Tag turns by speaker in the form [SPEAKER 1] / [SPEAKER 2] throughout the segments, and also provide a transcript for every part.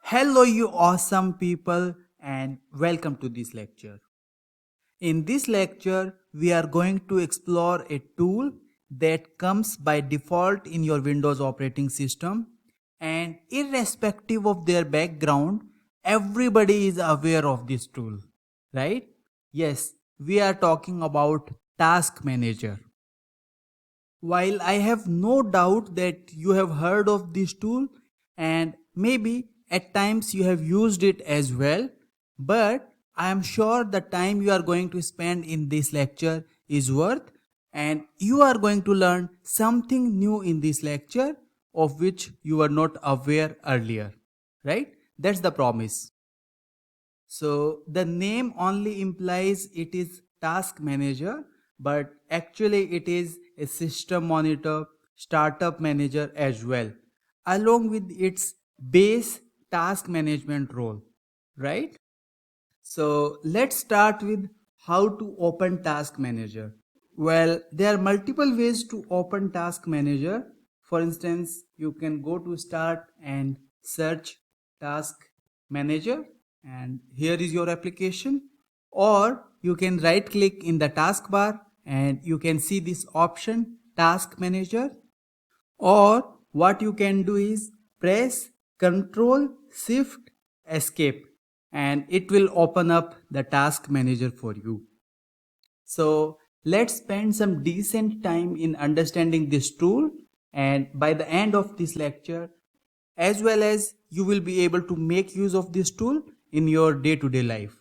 [SPEAKER 1] Hello, you awesome people, and welcome to this lecture. In this lecture, we are going to explore a tool that comes by default in your Windows operating system, and irrespective of their background, everybody is aware of this tool, right? Yes, we are talking about Task Manager. While I have no doubt that you have heard of this tool and maybe at times you have used it as well, but I am sure the time you are going to spend in this lecture is worth, and you are going to learn something new in this lecture of which you were not aware earlier, right? That's the promise. So the name only implies it is task manager, but actually it is a system monitor, startup manager as well, along with its base task management role, right? So let's start with how to open task manager. Well, there are multiple ways to open task manager. For instance, you can go to start and search task manager, and here is your application, or you can right click in the taskbar and you can see this option task manager, or what you can do is press Ctrl Shift Escape and it will open up the task manager for you. So let's spend some decent time in understanding this tool, and by the end of this lecture, as well as you will be able to make use of this tool in your day-to-day life.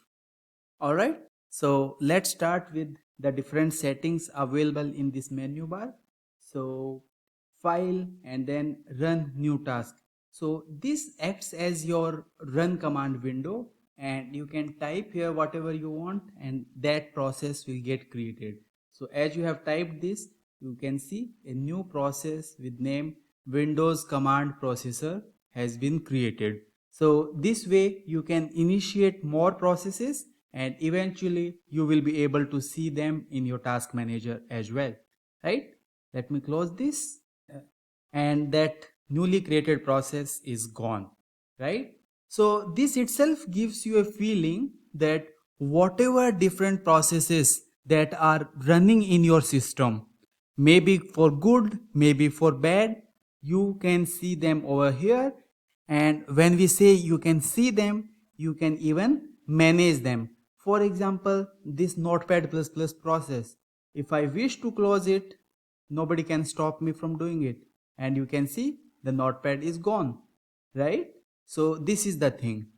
[SPEAKER 1] Alright, so let's start with the different settings available in this menu bar. So file and then run new task. So this acts as your run command window, and you can type here whatever you want and that process will get created. So as you have typed this, you can see a new process with name Windows Command Processor has been created. So this way you can initiate more processes and eventually you will be able to see them in your task manager as well, right? Let me close this, and that newly created process is gone, right? So this itself gives you a feeling that whatever different processes that are running in your system, maybe for good, maybe for bad, you can see them over here. And when we say you can see them, you can even manage them. For example, this Notepad++ process, if I wish to close it, nobody can stop me from doing it, and you can see the notepad is gone, right? So this is the thing.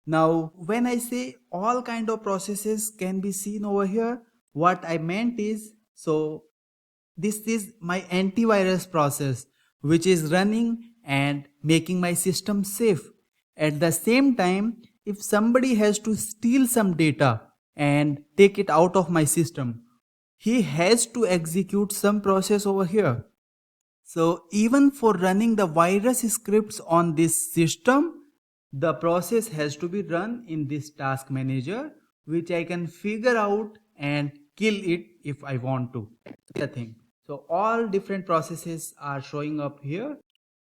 [SPEAKER 1] Now when I say all kind of processes can be seen over here, what I meant is, so this is my antivirus process which is running and making my system safe. At the same time, if somebody has to steal some data and take it out of my system, he has to execute some process over here. So even for running the virus scripts on this system, the process has to be run in this task manager, which I can figure out and kill it if I want to. The thing. So all different processes are showing up here.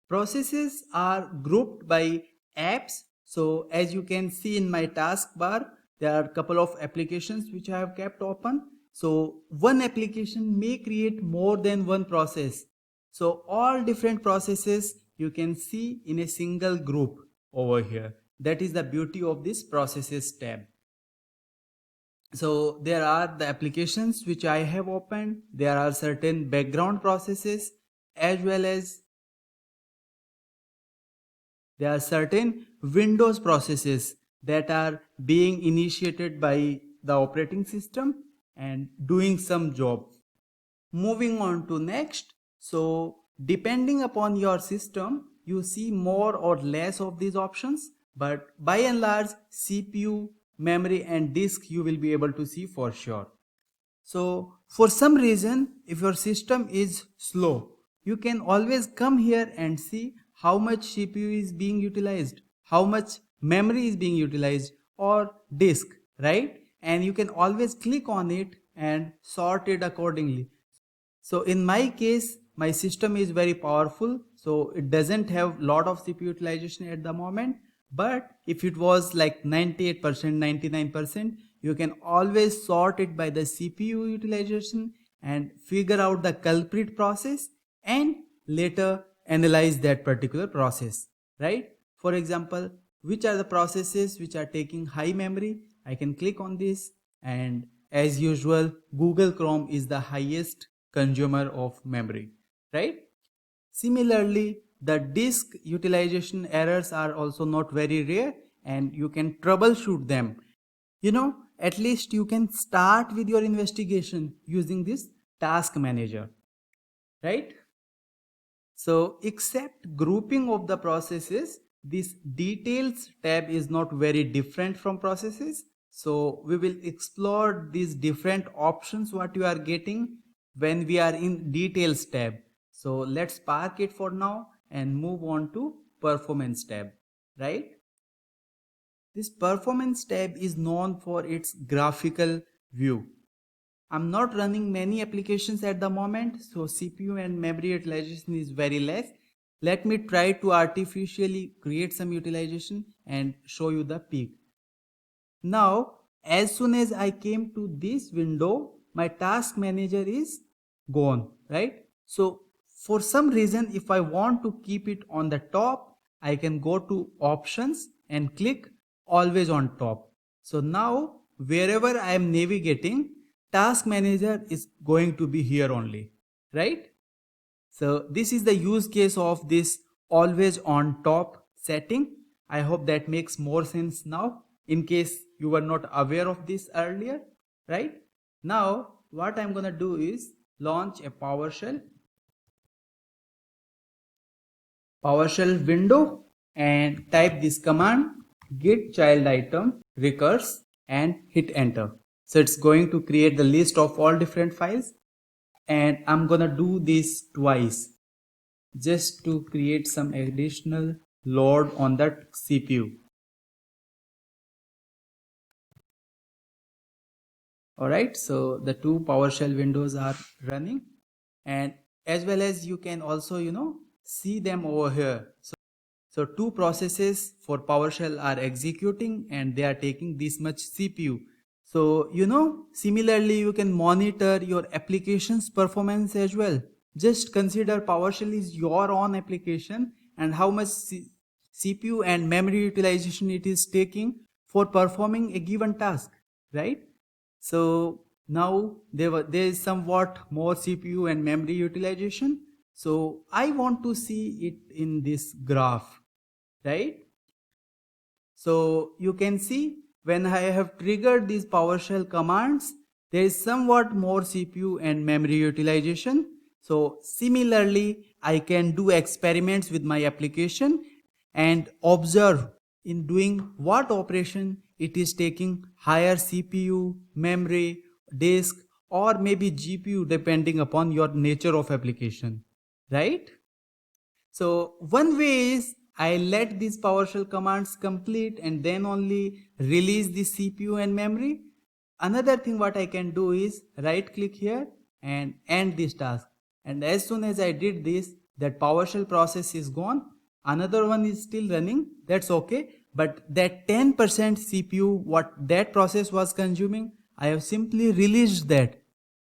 [SPEAKER 1] Processes are grouped by apps. So as you can see in my taskbar, there are a couple of applications which I have kept open. So one application may create more than one process. So all different processes you can see in a single group over here. That is the beauty of this processes tab. So there are the applications which I have opened. There are certain background processes, as well as there are certain Windows processes that are being initiated by the operating system and doing some job. Moving on to next. So depending upon your system, you see more or less of these options, but by and large, CPU, memory and disk you will be able to see for sure. So for some reason, if your system is slow, you can always come here and see how much CPU is being utilized, how much memory is being utilized, or disk, right? And you can always click on it and sort it accordingly. So in my case, my system is very powerful, so it doesn't have lot of CPU utilization at the moment, But if it was like 98%, 99%, you can always sort it by the CPU utilization and figure out the culprit process and later analyze that particular process, right? For example, which are the processes which are taking high memory? I can click on this, and as usual, Google Chrome is the highest consumer of memory, right? Similarly, the disk utilization errors are also not very rare and you can troubleshoot them. At least you can start with your investigation using this task manager, right? So, except grouping of the processes, this details tab is not very different from processes. So, we will explore these different options what you are getting when we are in details tab. So, let's park it for now and move on to performance tab, right? This performance tab is known for its graphical view. I'm not running many applications at the moment, so CPU and memory utilization is very less. Let me try to artificially create some utilization and show you the peak. Now, as soon as I came to this window, my task manager is gone, right? So, for some reason, if I want to keep it on the top, I can go to options and click always on top. So now, wherever I am navigating, task manager is going to be here only, right? So this is the use case of this always on top setting. I hope that makes more sense now in case you were not aware of this earlier, right? Now what I'm gonna do is launch a PowerShell window and type this command git child item recurse and hit enter. So it's going to create the list of all different files, and I'm gonna do this twice just to create some additional load on that CPU. Alright, so the two PowerShell windows are running, and as well as you can also see them over here. So two processes for PowerShell are executing and they are taking this much CPU. So similarly you can monitor your application's performance as well. Just consider PowerShell is your own application and how much CPU and memory utilization it is taking for performing a given task, right? So now there is somewhat more CPU and memory utilization. So I want to see it in this graph, right? So you can see when I have triggered these PowerShell commands, there is somewhat more CPU and memory utilization. So similarly, I can do experiments with my application and observe in doing what operation it is taking higher CPU, memory, disk, or maybe GPU depending upon your nature of application, right? So one way is I let these PowerShell commands complete and then only release the CPU and memory. Another thing what I can do is right click here and end this task. And as soon as I did this, that PowerShell process is gone. Another one is still running. That's okay. But that 10% CPU, what that process was consuming, I have simply released that,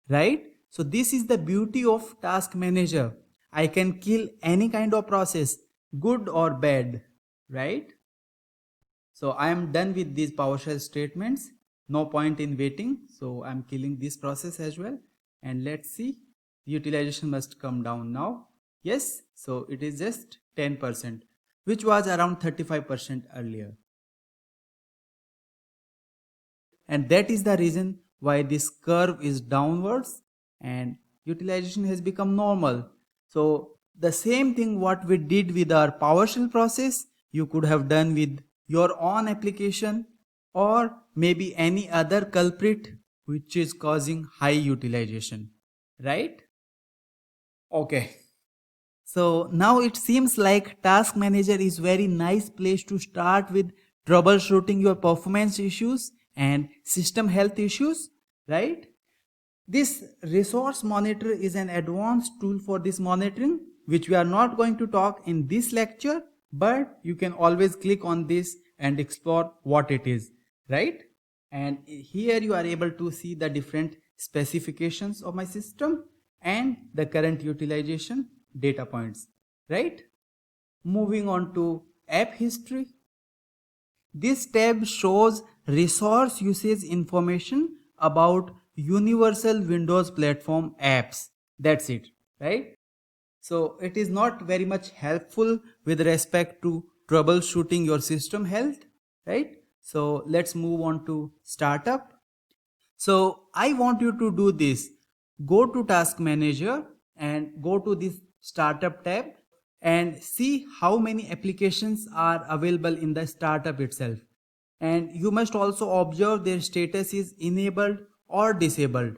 [SPEAKER 1] right? So this is the beauty of task manager. I can kill any kind of process, good or bad, right? So I am done with these PowerShell statements. No point in waiting. So I'm killing this process as well. And let's see, utilization must come down now. Yes, so it is just 10%, which was around 35% earlier. And that is the reason why this curve is downwards and utilization has become normal. So the same thing what we did with our PowerShell process, you could have done with your own application or maybe any other culprit which is causing high utilization, right? Okay. So now it seems like Task Manager is very nice place to start with troubleshooting your performance issues and system health issues, right? This resource monitor is an advanced tool for this monitoring, which we are not going to talk in this lecture, but you can always click on this and explore what it is, right? And here you are able to see the different specifications of my system and the current utilization data points, right? Moving on to app history. This tab shows resource usage information about Universal Windows Platform apps. That's it, right? So it is not very much helpful with respect to troubleshooting your system health, right? So let's move on to startup. So I want you to do this. Go to Task Manager and go to this Startup tab and see how many applications are available in the startup itself. And you must also observe their status is enabled or disabled.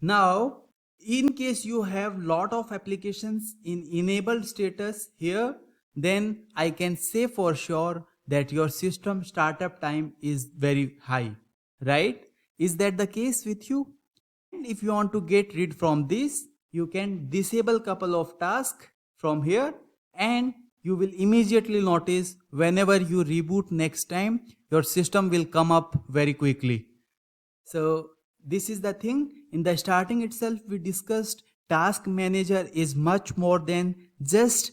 [SPEAKER 1] Now, in case you have lot of applications in enabled status here, then I can say for sure that your system startup time is very high, right? Is that the case with you? And if you want to get rid from this, you can disable couple of tasks from here and you will immediately notice whenever you reboot next time, your system will come up very quickly. So this is the thing. In the starting itself, we discussed task manager is much more than just,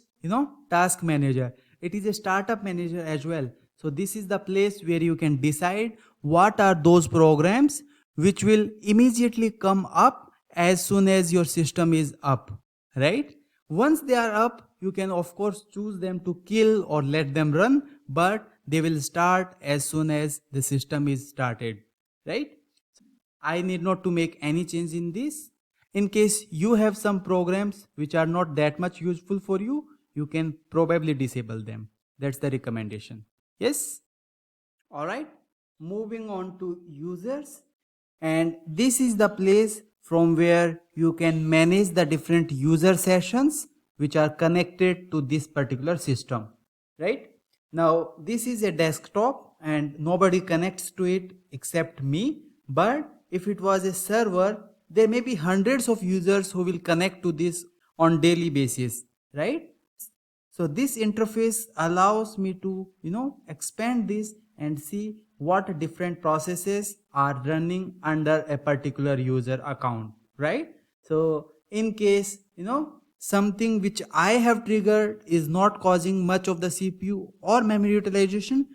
[SPEAKER 1] task manager. It is a startup manager as well. So this is the place where you can decide what are those programs which will immediately come up as soon as your system is up, right? Once they are up, you can of course choose them to kill or let them run, but they will start as soon as the system is started, right? I need not to make any change in this. In case you have some programs which are not that much useful for you, you can probably disable them. That's the recommendation. Yes? Alright. Moving on to users. And this is the place from where you can manage the different user sessions which are connected to this particular system. Right? Now, this is a desktop and nobody connects to it except me. But if it was a server, there may be hundreds of users who will connect to this on daily basis, right? So this interface allows me to, expand this and see what different processes are running under a particular user account, right? So in case, something which I have triggered is not causing much of the CPU or memory utilization,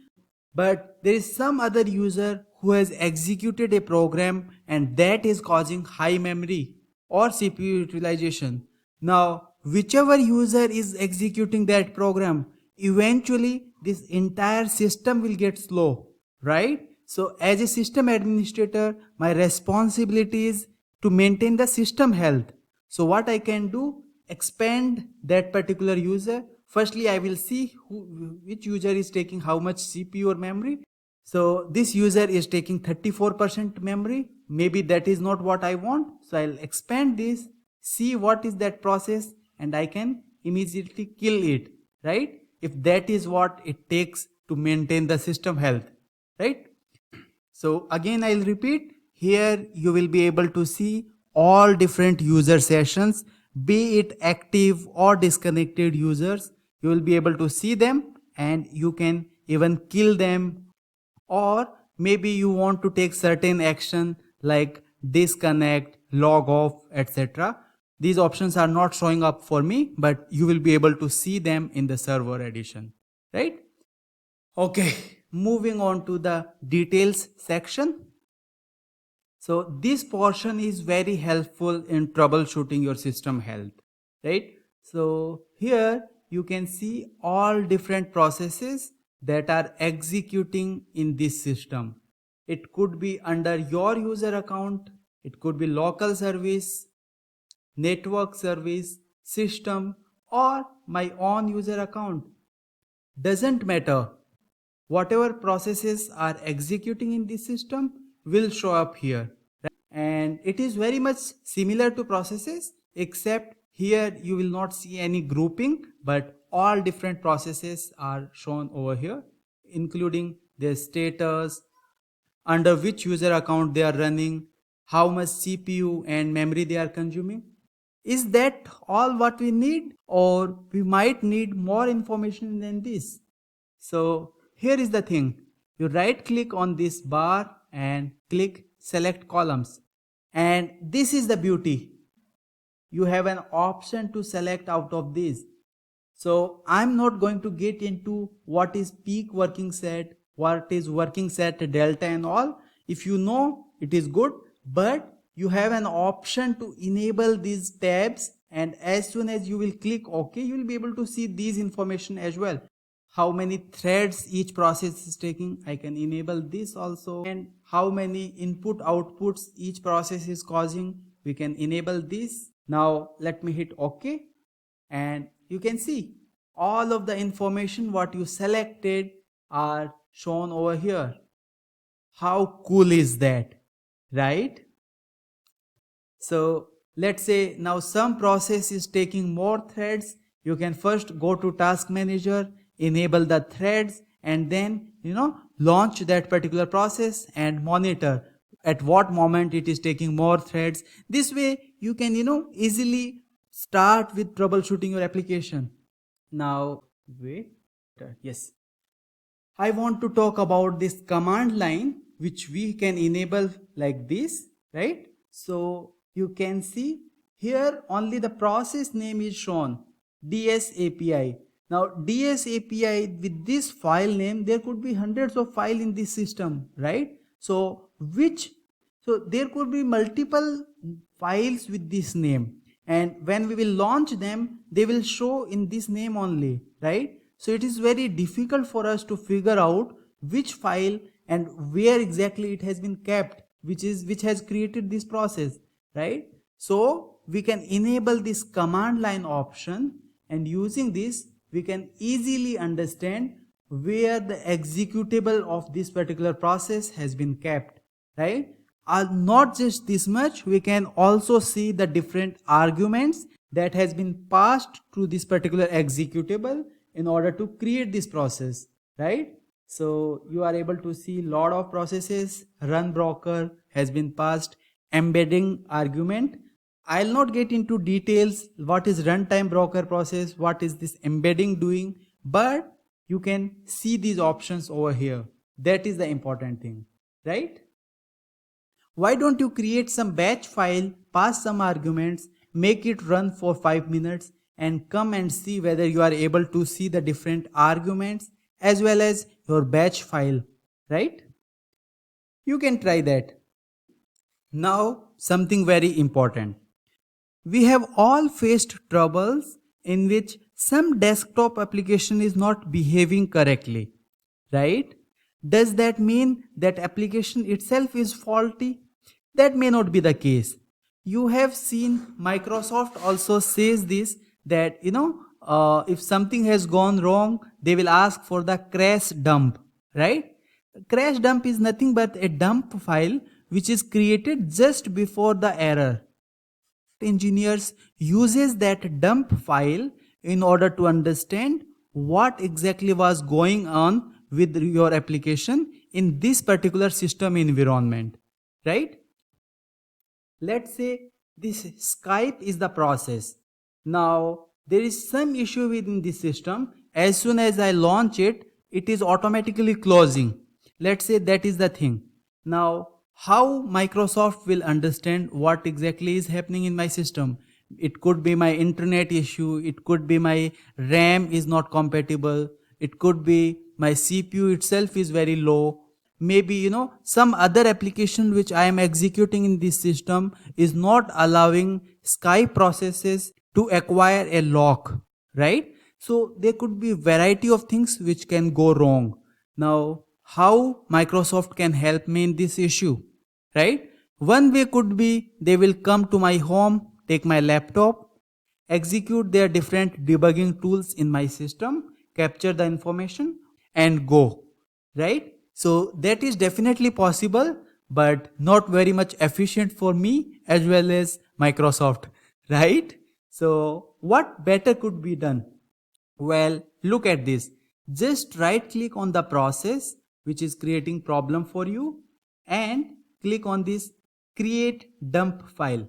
[SPEAKER 1] but there is some other user who has executed a program and that is causing high memory or CPU utilization. Now, whichever user is executing that program, eventually this entire system will get slow, right? So as a system administrator, my responsibility is to maintain the system health. So what I can do, expand that particular user. Firstly, I will see which user is taking how much CPU or memory. So this user is taking 34% memory. Maybe that is not what I want. So I'll expand this, see what is that process, and I can immediately kill it, right? If that is what it takes to maintain the system health, right? So again, I'll repeat, here you will be able to see all different user sessions, be it active or disconnected users. You will be able to see them and you can even kill them, or maybe you want to take certain action like disconnect, log off, etc. These options are not showing up for me, but you will be able to see them in the server edition, right? Okay, moving on to the details section. So this portion is very helpful in troubleshooting your system health, right? So here you can see all different processes that are executing in this system. It could be under your user account, it could be local service, network service, system, or my own user account. Doesn't matter. Whatever processes are executing in this system will show up here. And it is very much similar to processes, except here you will not see any grouping, but all different processes are shown over here, including their status, under which user account they are running, how much CPU and memory they are consuming. Is that all what we need, or we might need more information than this? So here is the thing. You right click on this bar and click select columns. And this is the beauty. You have an option to select out of these. So I'm not going to get into what is peak working set, what is working set delta and all. If you know, it is good, but you have an option to enable these tabs, and as soon as you will click OK, you will be able to see these information as well. How many threads each process is taking, I can enable this also, and how many input outputs each process is causing, we can enable this. Now let me hit OK, and you can see all of the information what you selected are shown over here. How cool is that, right? So let's say now some process is taking more threads. You can first go to task manager, enable the threads, and then launch that particular process and monitor at what moment it is taking more threads. This way you can easily start with troubleshooting your application. Now wait, yes, I want to talk about this command line which we can enable like this, right? So you can see here only the process name is shown, DS API. Now DS API, with this file name, there could be hundreds of files in this system, right? So there could be multiple files with this name, and when we will launch them, they will show in this name only, right? So it is very difficult for us to figure out which file and where exactly it has been kept, which has created this process, right? So we can enable this command line option, and using this we can easily understand where the executable of this particular process has been kept, right? Not just this much, we can also see the different arguments that has been passed to this particular executable in order to create this process, right? So you are able to see lot of processes. Run broker has been passed, embedding argument. I'll not get into details what is runtime broker process, what is this embedding doing, but you can see these options over here. That is the important thing, right? Why don't you create some batch file, pass some arguments, make it run for 5 minutes, and come and see whether you are able to see the different arguments as well as your batch file, right? You can try that. Now, something very important. We have all faced troubles in which some desktop application is not behaving correctly, right? Does that mean that application itself is faulty? That may not be the case. You have seen Microsoft also says this, that if something has gone wrong, they will ask for the crash dump, right? Crash dump is nothing but a dump file which is created just before the error. Engineers uses that dump file in order to understand what exactly was going on with your application in this particular system environment, right? Let's say this Skype is the process. Now there is some issue within this system. As soon as I launch it, it is automatically closing. Let's say that is the thing. Now how Microsoft will understand what exactly is happening in my system? It could be my internet issue, it could be my RAM is not compatible, it could be my CPU itself is very low, maybe some other application which I am executing in this system is not allowing Skype processes to acquire a lock, right? So there could be variety of things which can go wrong. Now how Microsoft can help me in this issue, right? One way could be they will come to my home, take my laptop, execute their different debugging tools in my system, capture the information and go, right? So that is definitely possible, but not very much efficient for me as well as Microsoft, right? So what better could be done? Well, look at this. Just right click on the process which is creating problem for you and click on this create dump file.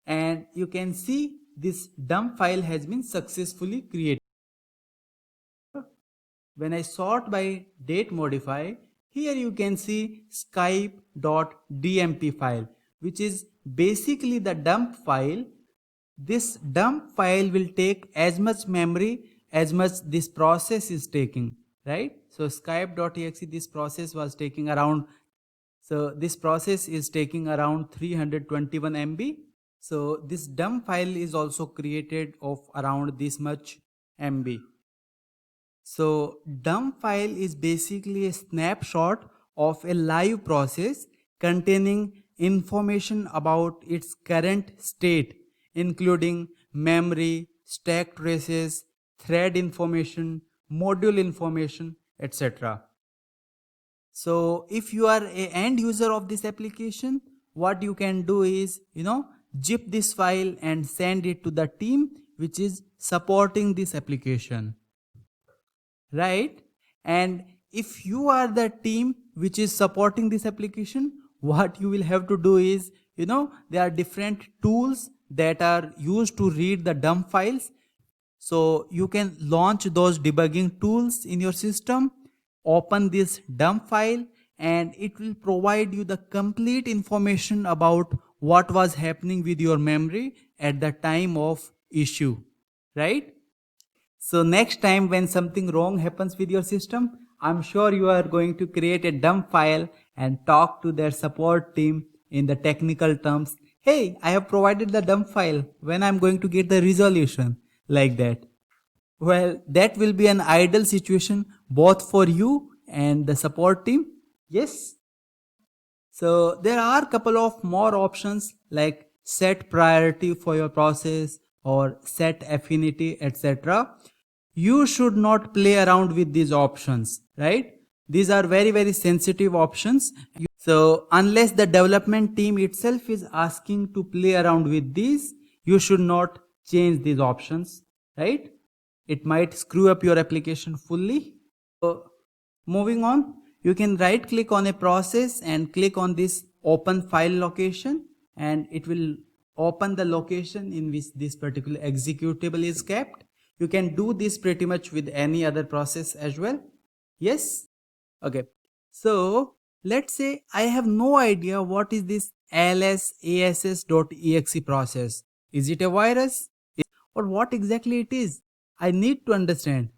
[SPEAKER 1] and you can see this dump file has been successfully created. When I sort by date modify, here you can see skype.dmp file, which is basically the dump file. This dump file will take as much memory as much this process is taking, right? So skype.exe, this process was taking around, so this process is taking around 321 MB. So this dump file is also created of around this much MB. So dump file is basically a snapshot of a live process containing information about its current state, including memory, stack traces, thread information, module information, etc. So if you are a end user of this application, what you can do is, zip this file and send it to the team which is supporting this application, right? And if you are the team which is supporting this application, what you will have to do is, there are different tools that are used to read the dump files. So you can launch those debugging tools in your system, open this dump file, and it will provide you the complete information about what was happening with your memory at the time of issue, right? So next time when something wrong happens with your system, I'm sure you are going to create a dump file and talk to their support team in the technical terms. Hey, I have provided the dump file. When I'm going to get the resolution? Like that. Well, that will be an ideal situation both for you and the support team. Yes. So there are a couple of more options like set priority for your process or set affinity, etc. You should not play around with these options, right? These are very, very sensitive options. So unless the development team itself is asking to play around with these, you should not change these options, right? It might screw up your application fully. So moving on, you can right click on a process and click on this open file location, and it will open the location in which this particular executable is kept. You can do this pretty much with any other process as well. Yes. Okay. So let's say I have no idea what is this lsass.exe process. Is it a virus or what exactly it is? I need to understand.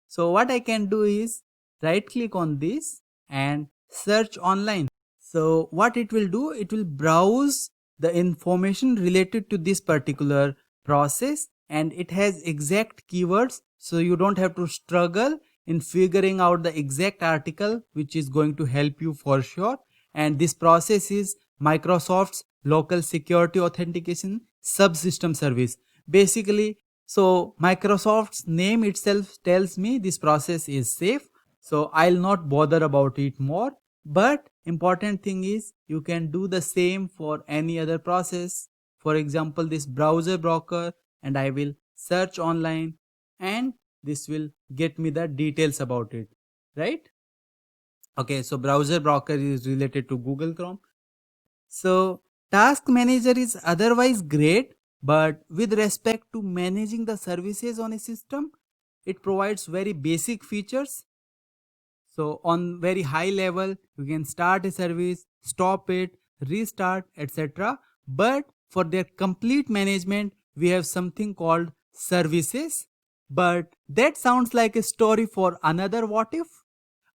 [SPEAKER 1] So what I can do is right click on this and search online. So what it will do, it will browse the information related to this particular process, and it has exact keywords, so you don't have to struggle in figuring out the exact article which is going to help you for sure. And this process is Microsoft's local security authentication subsystem service. Basically, so Microsoft's name itself tells me this process is safe, so I'll not bother about it more. But important thing is you can do the same for any other process. For example, this browser broker, and I will search online and this will get me the details about it, right? Okay, so browser broker is related to Google Chrome. So task manager is otherwise great, but with respect to managing the services on a system, it provides very basic features. So on very high level, you can start a service, stop it, restart, etc. But for their complete management, we have something called services. But that sounds like a story for another what if?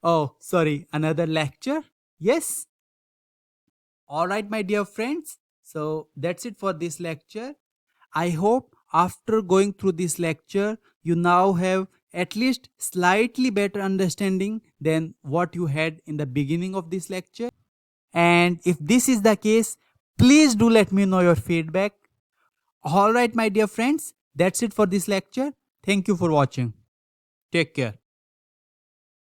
[SPEAKER 1] Oh, sorry, another lecture? Yes. Alright, my dear friends. So that's it for this lecture. I hope after going through this lecture, you now have at least slightly better understanding than what you had in the beginning of this lecture. And if this is the case, please do let me know your feedback. Alright, my dear friends, that's it for this lecture. Thank you for watching. Take care.